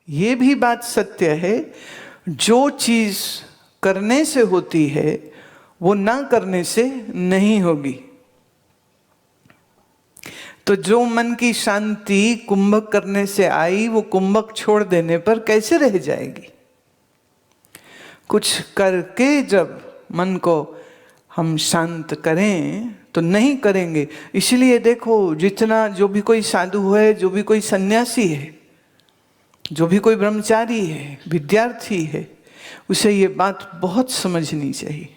ये भी बात सत्य है, जो चीज करने से होती है वो ना करने से नहीं होगी। तो जो मन की शांति कुंभक करने से आई, वो कुंभक छोड़ देने पर कैसे रह जाएगी? कुछ करके जब मन को हम शांत करें तो नहीं करेंगे। इसलिए देखो, जितना जो भी कोई साधु है, जो भी कोई सन्यासी है, जो भी कोई ब्रह्मचारी है, विद्यार्थी है, उसे ये बात बहुत समझनी चाहिए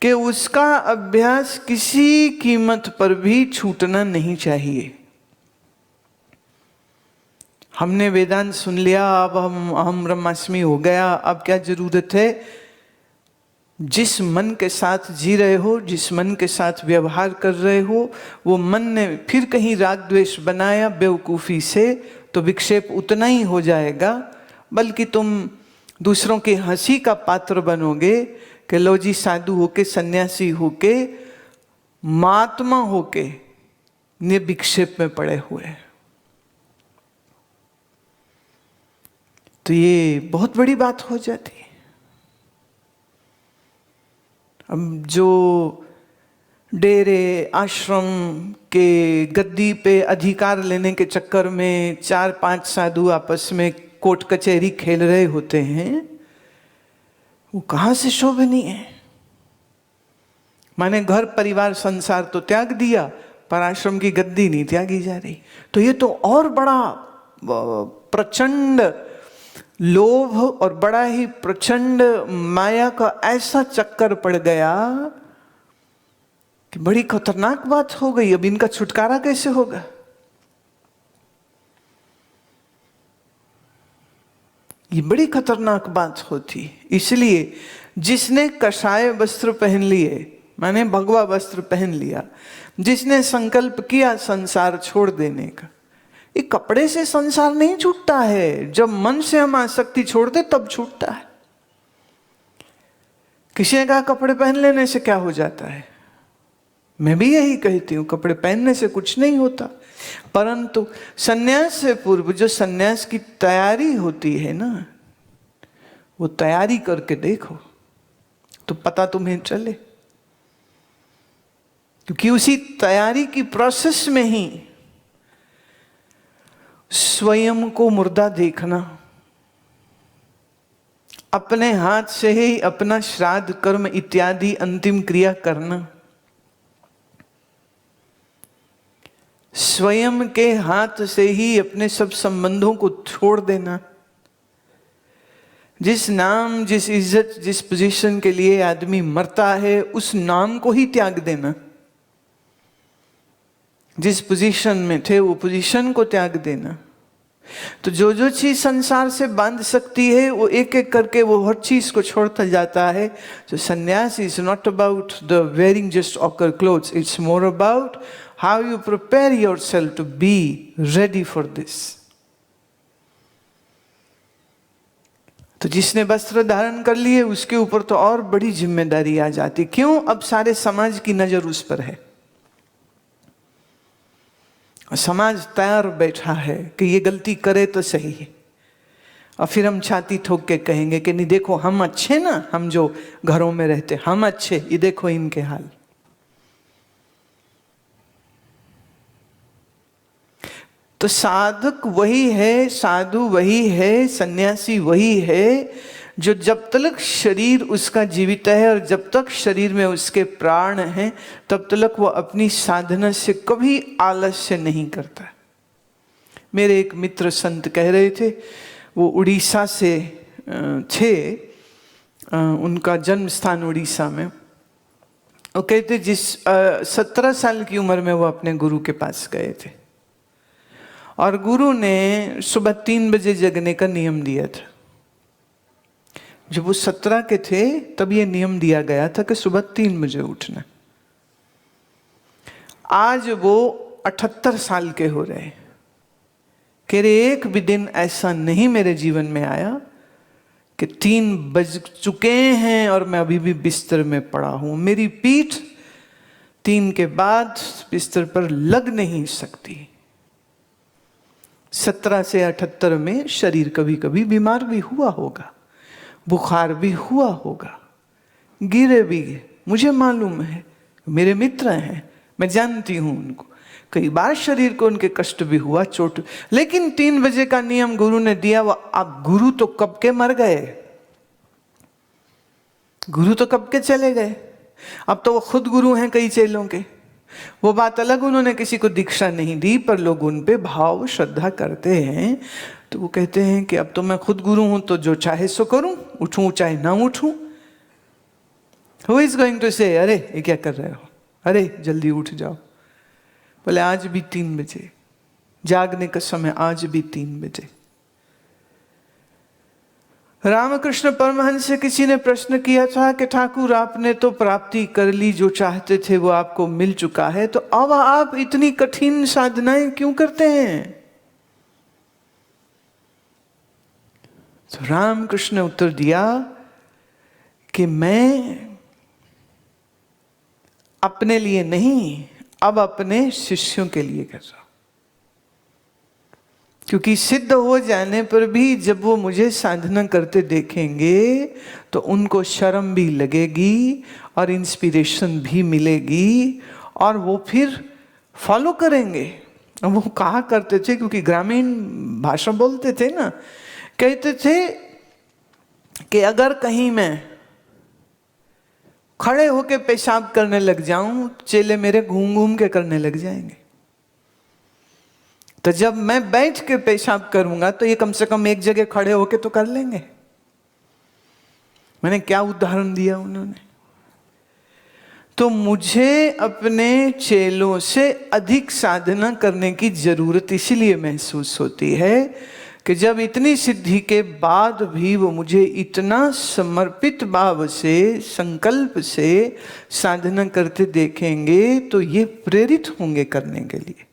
कि उसका अभ्यास किसी कीमत पर भी छूटना नहीं चाहिए। हमने वेदांत सुन लिया, अब हम अहम ब्रह्मास्मि हो गया, अब क्या जरूरत है? जिस मन के साथ जी रहे हो, जिस मन के साथ व्यवहार कर रहे हो, वो मन ने फिर कहीं राग द्वेष बनाया बेवकूफ़ी से, तो विक्षेप उतना ही हो जाएगा, बल्कि तुम दूसरों की हंसी का पात्र बनोगे कि लो जी, साधु होके, सन्यासी होके, महात्मा होके निर्विक्षेप में पड़े हुए। तो ये बहुत बड़ी बात हो जाती है। अब जो डेरे आश्रम के गद्दी पे अधिकार लेने के चक्कर में 4-5 साधु आपस में कोर्ट कचहरी खेल रहे होते हैं, वो कहाँ से शोभनीय है? माने घर परिवार संसार तो त्याग दिया, पर आश्रम की गद्दी नहीं त्यागी जा रही। तो ये तो और बड़ा प्रचंड लोभ और बड़ा ही प्रचंड माया का ऐसा चक्कर पड़ गया कि बड़ी खतरनाक बात हो गई। अब इनका छुटकारा कैसे होगा? ये बड़ी खतरनाक बात होती। इसलिए जिसने कषाय वस्त्र पहन लिए, माने भगवा वस्त्र पहन लिया, जिसने संकल्प किया संसार छोड़ देने का, ये कपड़े से संसार नहीं छूटता है। जब मन से हम आसक्ति छोड़ दे तब छूटता है। किसी ने कहा कपड़े पहन लेने से क्या हो जाता है? मैं भी यही कहती हूँ, कपड़े पहनने से कुछ नहीं होता, परंतु सन्यास से पूर्व जो सन्यास की तैयारी होती है ना, वो तैयारी करके देखो तो पता तुम्हें चले। क्योंकि उसी तैयारी की प्रोसेस में ही स्वयं को मुर्दा देखना, अपने हाथ से ही अपना श्राद्ध कर्म इत्यादि अंतिम क्रिया करना, स्वयं के हाथ से ही अपने सब संबंधों को छोड़ देना। जिस नाम, जिस इज्जत, जिस पोजीशन के लिए आदमी मरता है, उस नाम को ही त्याग देना। जिस पोजीशन में थे वो पोजीशन को त्याग देना। तो जो जो चीज संसार से बांध सकती है वो एक एक करके वो हर चीज को छोड़ता जाता है। तो sannyas is not about the wearing just ochre clothes, it's more about how you prepare yourself to be ready for this. तो जिसने वस्त्र धारण कर लिए उसके ऊपर तो और बड़ी जिम्मेदारी आ जाती। क्यों? अब सारे समाज की नजर उस पर है। समाज तैयार बैठा है कि ये गलती करे तो सही है, और फिर हम छाती ठोक के कहेंगे कि नहीं देखो हम अच्छे ना, हम जो घरों में रहते हम अच्छे, ये देखो इनके हाल। तो साधक वही है, साधु वही है, सन्यासी वही है जो जब तक शरीर उसका जीवित है और जब तक शरीर में उसके प्राण हैं तब तक वो अपनी साधना से कभी आलस्य नहीं करता। मेरे एक मित्र संत कह रहे थे, वो उड़ीसा से थे, उनका जन्म स्थान उड़ीसा में। वो कहते जिस 17 साल की उम्र में वो अपने गुरु के पास गए थे और गुरु ने सुबह 3 बजे जगने का नियम दिया था। जब वो 17 के थे तब ये नियम दिया गया था कि सुबह 3 बजे उठना। आज वो 78 साल के हो रहे, कह रहे एक भी दिन ऐसा नहीं मेरे जीवन में आया कि 3 बज चुके हैं और मैं अभी भी बिस्तर में पड़ा हूं। मेरी पीठ 3 के बाद बिस्तर पर लग नहीं सकती। 17 से 78 में शरीर कभी कभी बीमार भी हुआ होगा, बुखार भी हुआ होगा, गिरे भी गए, मुझे मालूम है, मेरे मित्र हैं, मैं जानती हूं उनको। कई बार शरीर को उनके कष्ट भी हुआ, चोट, लेकिन 3 बजे का नियम गुरु ने दिया। वो अब गुरु तो कब के मर गए, गुरु तो कब के चले गए, अब तो वो खुद गुरु हैं कई चेलों के। वो बात अलग, उन्होंने किसी को दीक्षा नहीं दी, पर लोग उन पे भाव श्रद्धा करते हैं। तो वो कहते हैं कि अब तो मैं खुद गुरु हूं, तो जो चाहे सो करूं, उठूं चाहे ना उठूं। Who is going to say, अरे ये क्या कर रहे हो, अरे जल्दी उठ जाओ। बोले आज भी 3 बजे, जागने का समय आज भी 3 बजे। रामकृष्ण परमहंस से किसी ने प्रश्न किया था कि ठाकुर आपने तो प्राप्ति कर ली, जो चाहते थे वो आपको मिल चुका है, तो अब आप इतनी कठिन साधनाएं क्यों करते हैं? तो रामकृष्ण ने उत्तर दिया कि मैं अपने लिए नहीं, अब अपने शिष्यों के लिए कर रहा हूं। क्योंकि सिद्ध हो जाने पर भी जब वो मुझे साधना करते देखेंगे तो उनको शर्म भी लगेगी और इंस्पिरेशन भी मिलेगी, और वो फिर फॉलो करेंगे। वो कहा करते थे, क्योंकि ग्रामीण भाषा बोलते थे ना, कहते थे कि अगर कहीं मैं खड़े होके पेशाब करने लग जाऊं, चेले मेरे घूम घूम के करने लग जाएंगे। तो जब मैं बैठ के पेशाब करूंगा तो ये कम से कम एक जगह खड़े होके तो कर लेंगे। मैंने क्या उदाहरण दिया उन्होंने। तो मुझे अपने चेलों से अधिक साधना करने की जरूरत इसलिए महसूस होती है कि जब इतनी सिद्धि के बाद भी वो मुझे इतना समर्पित भाव से, संकल्प से साधना करते देखेंगे तो ये प्रेरित होंगे करने के लिए।